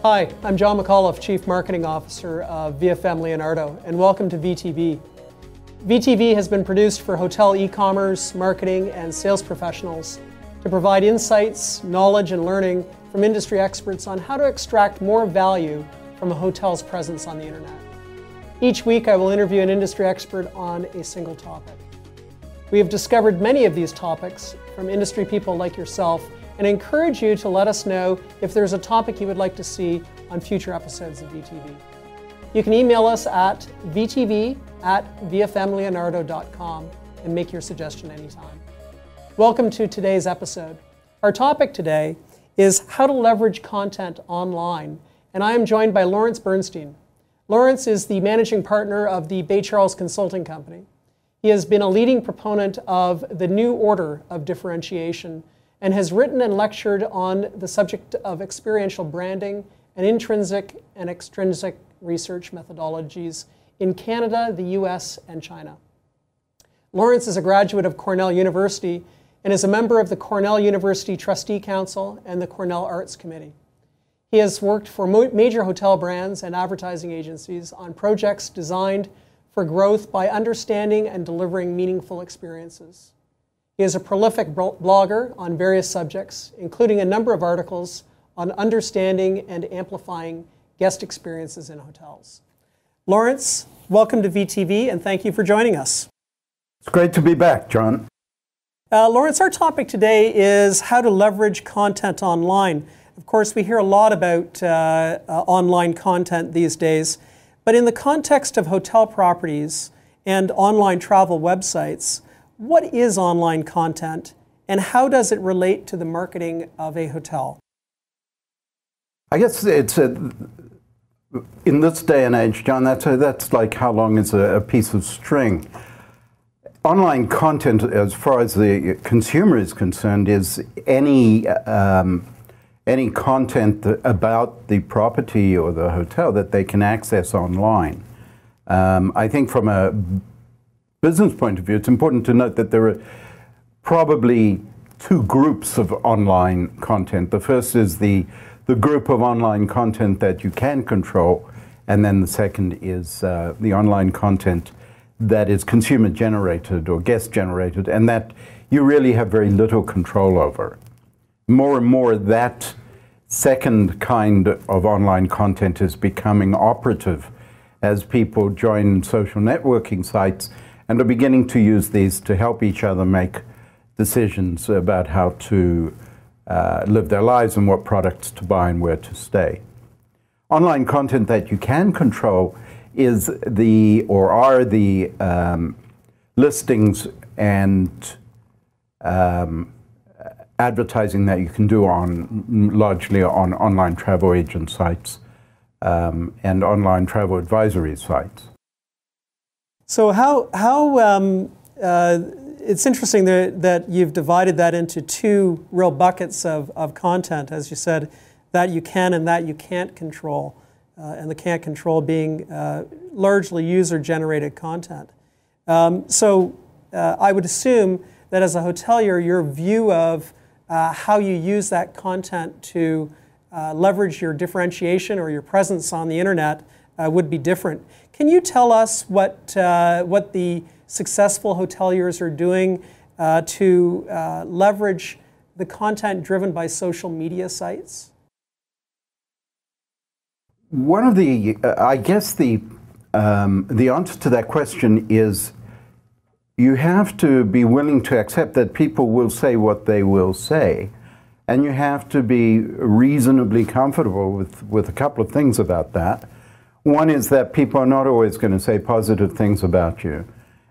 Hi, I'm John McAuliffe, Chief Marketing Officer of VFM Leonardo, and welcome to VTV. VTV has been produced for hotel e-commerce, marketing, and sales professionals to provide insights, knowledge, and learning from industry experts on how to extract more value from a hotel's presence on the internet. Each week, I will interview an industry expert on a single topic. We have discovered many of these topics from industry people like yourself, and encourage you to let us know if there's a topic you would like to see on future episodes of VTV. You can email us at vtv@vfmleonardo.com and make your suggestion anytime. Welcome to today's episode. Our topic today is how to leverage content online, and I am joined by Lawrence Bernstein. Lawrence is the managing partner of the Bay Charles Consulting Company. He has been a leading proponent of the new order of differentiation and has written and lectured on the subject of experiential branding and intrinsic and extrinsic research methodologies in Canada, the US, and China. Lawrence is a graduate of Cornell University and is a member of the Cornell University Trustee Council and the Cornell Arts Committee. He has worked for major hotel brands and advertising agencies on projects designed for growth by understanding and delivering meaningful experiences. He is a prolific blogger on various subjects, including a number of articles on understanding and amplifying guest experiences in hotels. Lawrence, welcome to VTV, and thank you for joining us. It's great to be back, John. Lawrence, our topic today is how to leverage content online. Of course, we hear a lot about online content these days, but in the context of hotel properties and online travel websites, what is online content, and how does it relate to the marketing of a hotel? I guess it's in this day and age, John, that's like how long is a piece of string. Online content, as far as the consumer is concerned, is any content about the property or the hotel that they can access online. I think from a business point of view, it's important to note that there are probably two groups of online content. The first is the group of online content that you can control, and then the second is the online content that is consumer generated or guest generated, and that you really have very little control over. More and more, that second kind of online content is becoming operative as people join social networking sites and are beginning to use these to help each other make decisions about how to live their lives and what products to buy and where to stay. Online content that you can control is are the listings and advertising that you can do largely on online travel agent sites and online travel advisory sites. So it's interesting that you've divided that into two real buckets of content, as you said, that you can and that you can't control, and the can't control being largely user-generated content. So I would assume that as a hotelier, your view of how you use that content to leverage your differentiation or your presence on the internet would be different. Can you tell us what the successful hoteliers are doing to leverage the content driven by social media sites? One of I guess the answer to that question is you have to be willing to accept that people will say what they will say, and you have to be reasonably comfortable with a couple of things about that. One is that people are not always going to say positive things about you.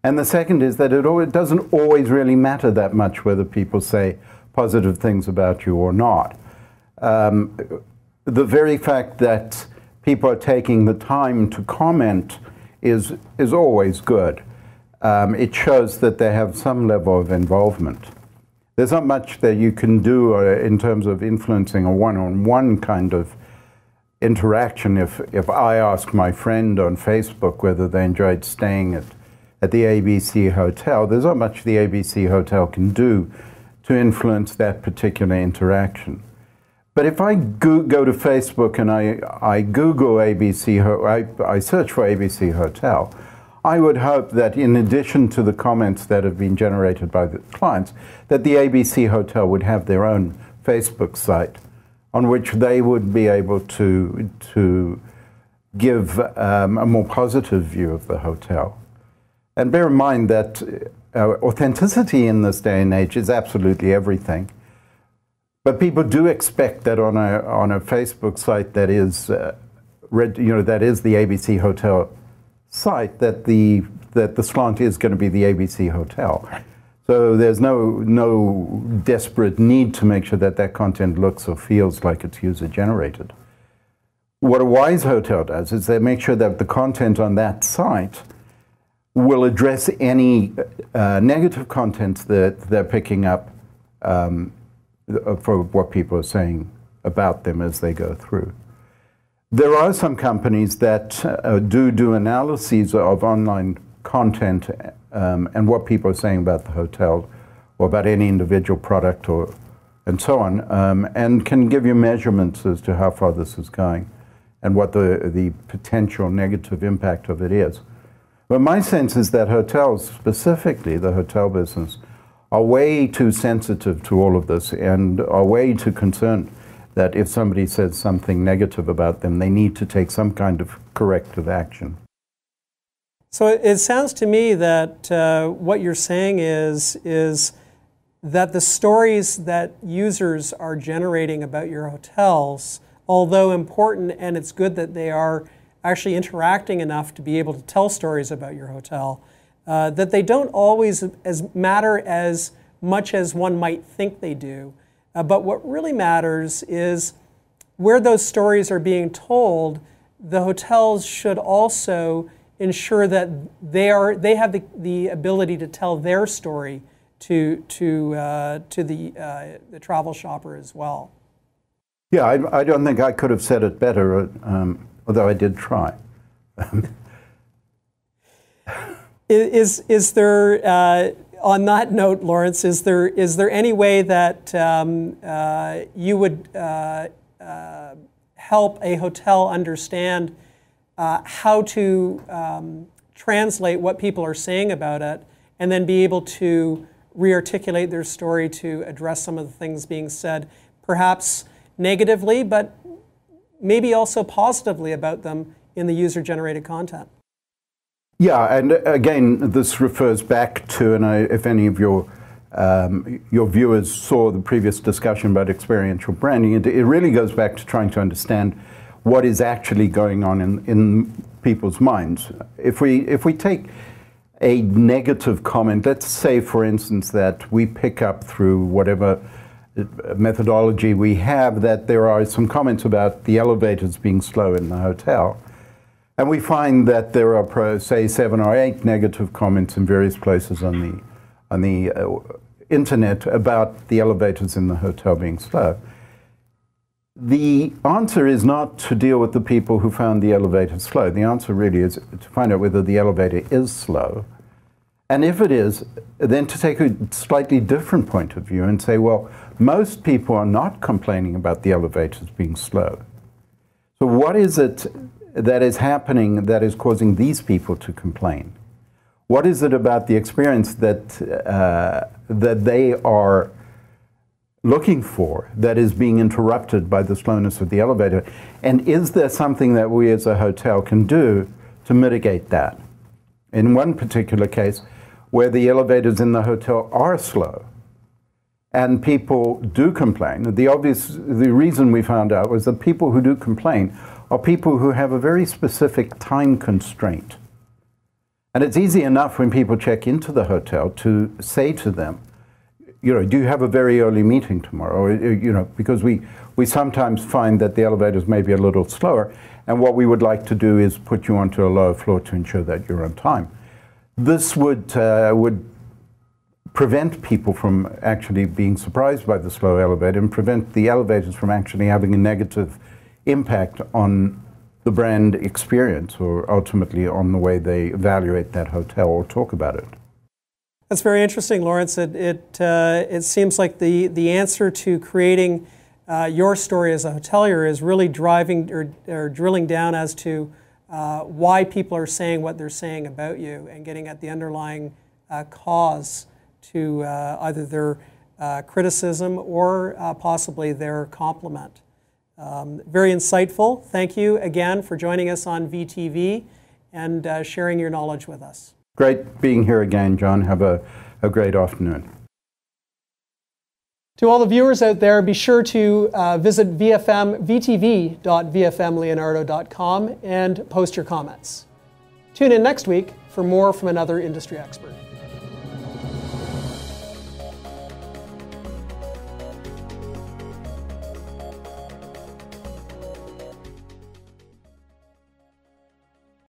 And the second is that it doesn't always really matter that much whether people say positive things about you or not. The very fact that people are taking the time to comment is always good. It shows that they have some level of involvement. There's not much that you can do in terms of influencing a one-on-one kind of interaction. If I ask my friend on Facebook whether they enjoyed staying at the ABC Hotel, there's not much the ABC Hotel can do to influence that particular interaction. But if I go to Facebook and I Google ABC, I search for ABC Hotel, I would hope that in addition to the comments that have been generated by the clients, that the ABC Hotel would have their own Facebook site on which they would be able to give a more positive view of the hotel. And bear in mind that authenticity in this day and age is absolutely everything. But people do expect that on a Facebook site that is, that is the ABC Hotel site, that the slant is going to be the ABC Hotel. So there's no desperate need to make sure that that content looks or feels like it's user generated. What a wise hotel does is they make sure that the content on that site will address any negative content that they're picking up for what people are saying about them as they go through. There are some companies that do analyses of online content and what people are saying about the hotel or about any individual product and so on, and can give you measurements as to how far this is going and what the potential negative impact of it is. But my sense is that hotels, specifically the hotel business, are way too sensitive to all of this and are way too concerned that if somebody says something negative about them, they need to take some kind of corrective action. So it sounds to me that what you're saying is that the stories that users are generating about your hotels, although important and it's good that they are actually interacting enough to be able to tell stories about your hotel, that they don't always matter as much as one might think they do. But what really matters is where those stories are being told, the hotels should also ensure that they have the ability to tell their story to the travel shopper as well. Yeah, I don't think I could have said it better, although I did try. Is there, on that note, Lawrence, is there any way that you would help a hotel understand how to translate what people are saying about it and then be able to re-articulate their story to address some of the things being said, perhaps negatively, but maybe also positively about them in the user-generated content? Yeah, and again, this refers back to, and if any of your viewers saw the previous discussion about experiential branding, it really goes back to trying to understand what is actually going on in people's minds. If we take a negative comment, let's say, for instance, that we pick up through whatever methodology we have that there are some comments about the elevators being slow in the hotel. And we find that there are, say, 7 or 8 negative comments in various places on the internet about the elevators in the hotel being slow. The answer is not to deal with the people who found the elevator slow. The answer really is to find out whether the elevator is slow. And if it is, then to take a slightly different point of view and say, well, most people are not complaining about the elevators being slow. So what is it that is happening that is causing these people to complain? What is it about the experience that they are looking for that is being interrupted by the slowness of the elevator? And is there something that we as a hotel can do to mitigate that? In one particular case, where the elevators in the hotel are slow and people do complain, the reason we found out was that people who do complain are people who have a very specific time constraint. And it's easy enough when people check into the hotel to say to them, you know, do you have a very early meeting tomorrow? Or, you know, because we sometimes find that the elevators may be a little slower, and what we would like to do is put you onto a lower floor to ensure that you're on time. This would prevent people from actually being surprised by the slow elevator and prevent the elevators from actually having a negative impact on the brand experience or ultimately on the way they evaluate that hotel or talk about it. That's very interesting, Lawrence. It seems like the answer to creating your story as a hotelier is really driving or drilling down as to why people are saying what they're saying about you and getting at the underlying cause to either their criticism or possibly their compliment. Very insightful. Thank you again for joining us on VTV and sharing your knowledge with us. Great being here again, John. Have a great afternoon. To all the viewers out there, be sure to visit vtv.vfmleonardo.com and post your comments. Tune in next week for more from another industry expert.